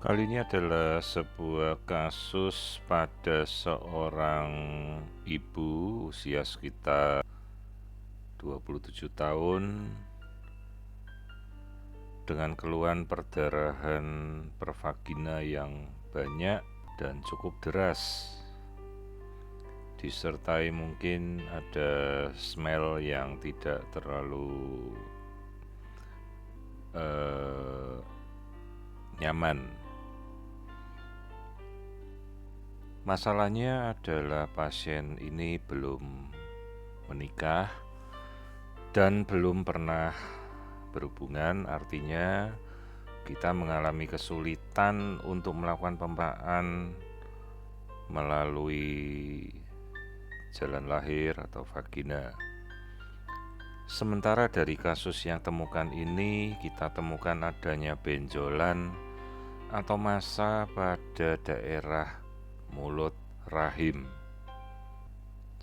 Kali ini adalah sebuah kasus pada seorang ibu usia sekitar 27 tahun dengan keluhan perdarahan pervagina yang banyak dan cukup deras, disertai mungkin ada smell yang tidak terlalu nyaman. Masalahnya adalah pasien ini belum menikah dan belum pernah berhubungan, artinya kita mengalami kesulitan untuk melakukan pembukaan melalui jalan lahir atau vagina. Sementara dari kasus yang temukan ini, kita temukan adanya benjolan atau massa pada daerah mulut rahim.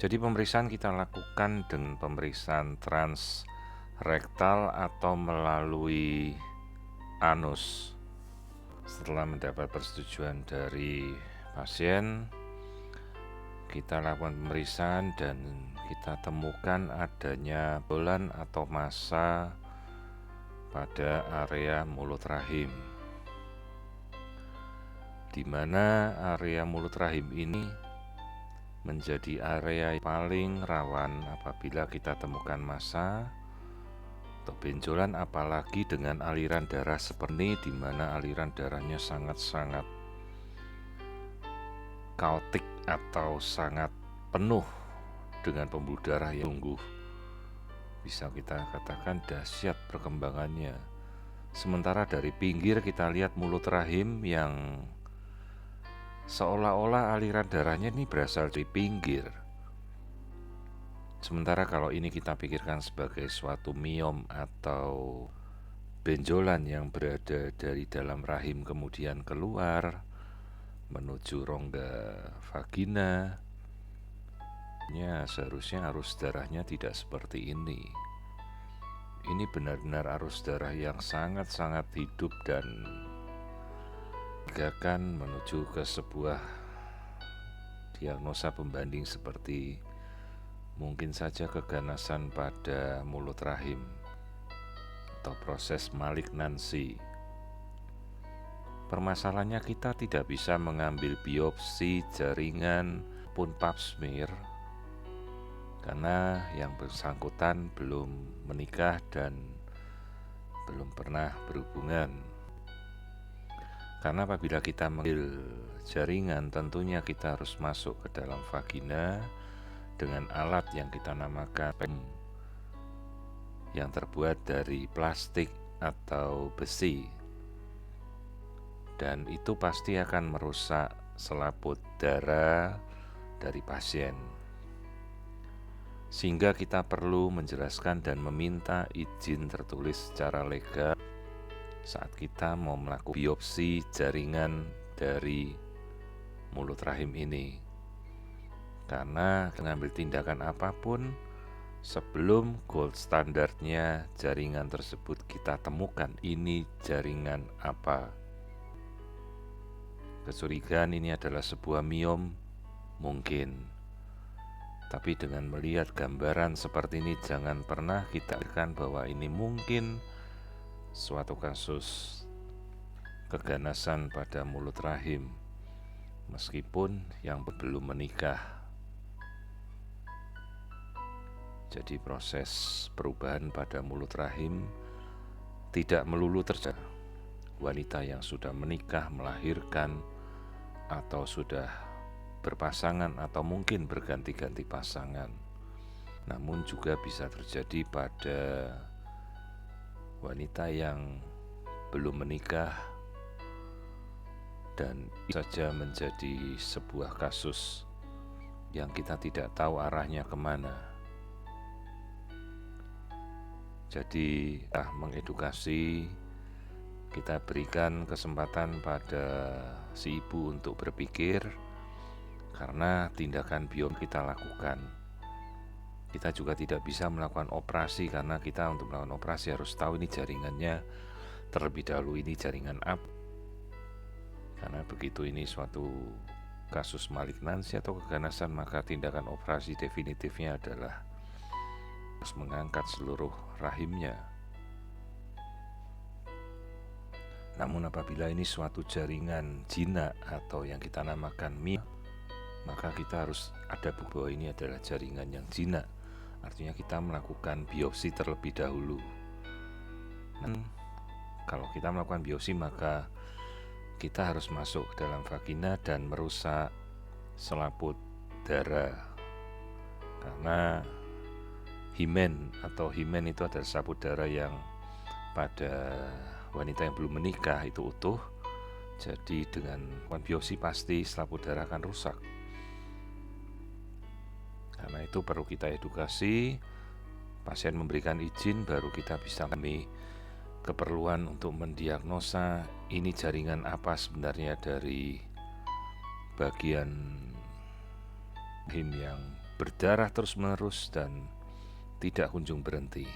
Jadi pemeriksaan kita lakukan dengan pemeriksaan transrektal atau melalui anus. Setelah mendapat persetujuan dari pasien, kita lakukan pemeriksaan dan kita temukan adanya benjolan atau massa pada area mulut rahim, di mana area mulut rahim ini menjadi area yang paling rawan apabila kita temukan massa atau benjolan, apalagi dengan aliran darah seperti di mana aliran darahnya sangat-sangat kaotik atau sangat penuh dengan pembuluh darah yang sungguh bisa kita katakan dahsyat perkembangannya. Sementara dari pinggir kita lihat mulut rahim yang seolah-olah aliran darahnya ini berasal dari pinggir. Sementara kalau ini kita pikirkan sebagai suatu miom atau benjolan yang berada dari dalam rahim kemudian keluar menuju rongga vagina, seharusnya arus darahnya tidak seperti ini. Ini benar-benar arus darah yang sangat-sangat hidup dan menegakkan menuju ke sebuah diagnosa pembanding seperti mungkin saja keganasan pada mulut rahim atau proses malignansi. Permasalahannya kita tidak bisa mengambil biopsi jaringan pun pap smear karena yang bersangkutan belum menikah dan belum pernah berhubungan. Karena apabila kita mengambil jaringan, tentunya kita harus masuk ke dalam vagina dengan alat yang kita namakan PEM yang terbuat dari plastik atau besi, dan itu pasti akan merusak selaput darah dari pasien, sehingga kita perlu menjelaskan dan meminta izin tertulis secara legal saat kita mau melakukan biopsi jaringan dari mulut rahim ini. Karena mengambil tindakan apapun sebelum gold standarnya jaringan tersebut kita temukan ini jaringan apa. Kecurigaan ini adalah sebuah miom mungkin, tapi dengan melihat gambaran seperti ini jangan pernah kita pikirkan bahwa ini mungkin suatu kasus keganasan pada mulut rahim meskipun yang belum menikah. Jadi proses perubahan pada mulut rahim tidak melulu terjadi wanita yang sudah menikah, melahirkan, atau sudah berpasangan atau mungkin berganti-ganti pasangan. Namun juga bisa terjadi pada wanita yang belum menikah dan saja menjadi sebuah kasus yang kita tidak tahu arahnya kemana. Jadi mengedukasi, kita berikan kesempatan pada si ibu untuk berpikir, karena tindakan biom kita lakukan. Kita juga tidak bisa melakukan operasi karena kita untuk melakukan operasi harus tahu ini jaringannya terlebih dahulu, ini jaringan apa. Karena begitu ini suatu kasus malignansi atau keganasan, maka tindakan operasi definitifnya adalah harus mengangkat seluruh rahimnya. Namun apabila ini suatu jaringan jinak atau yang kita namakan maka kita harus ada bukti bahwa ini adalah jaringan yang jinak. Artinya kita melakukan biopsi terlebih dahulu. Kalau kita melakukan biopsi, maka kita harus masuk ke dalam vagina dan merusak selaput darah. Karena himen itu adalah selaput darah yang pada wanita yang belum menikah itu utuh. Jadi dengan biopsi pasti selaput darah akan rusak. Karena itu perlu kita edukasi, pasien memberikan izin baru kita bisa kami keperluan untuk mendiagnosa ini jaringan apa sebenarnya dari bagian rahim yang berdarah terus-menerus dan tidak kunjung berhenti.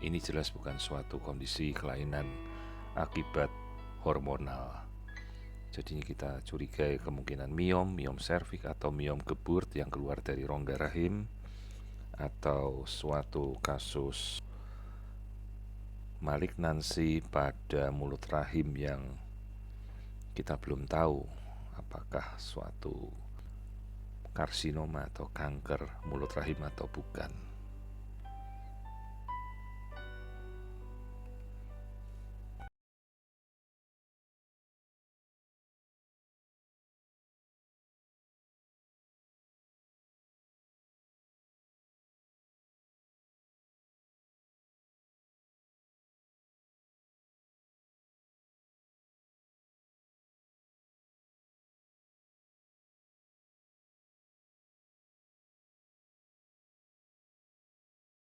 Ini jelas bukan suatu kondisi kelainan akibat hormonal. Jadi kita curigai kemungkinan miom serviks atau miom geburt yang keluar dari rongga rahim, atau suatu kasus malignansi pada mulut rahim yang kita belum tahu apakah suatu karsinoma atau kanker mulut rahim atau bukan.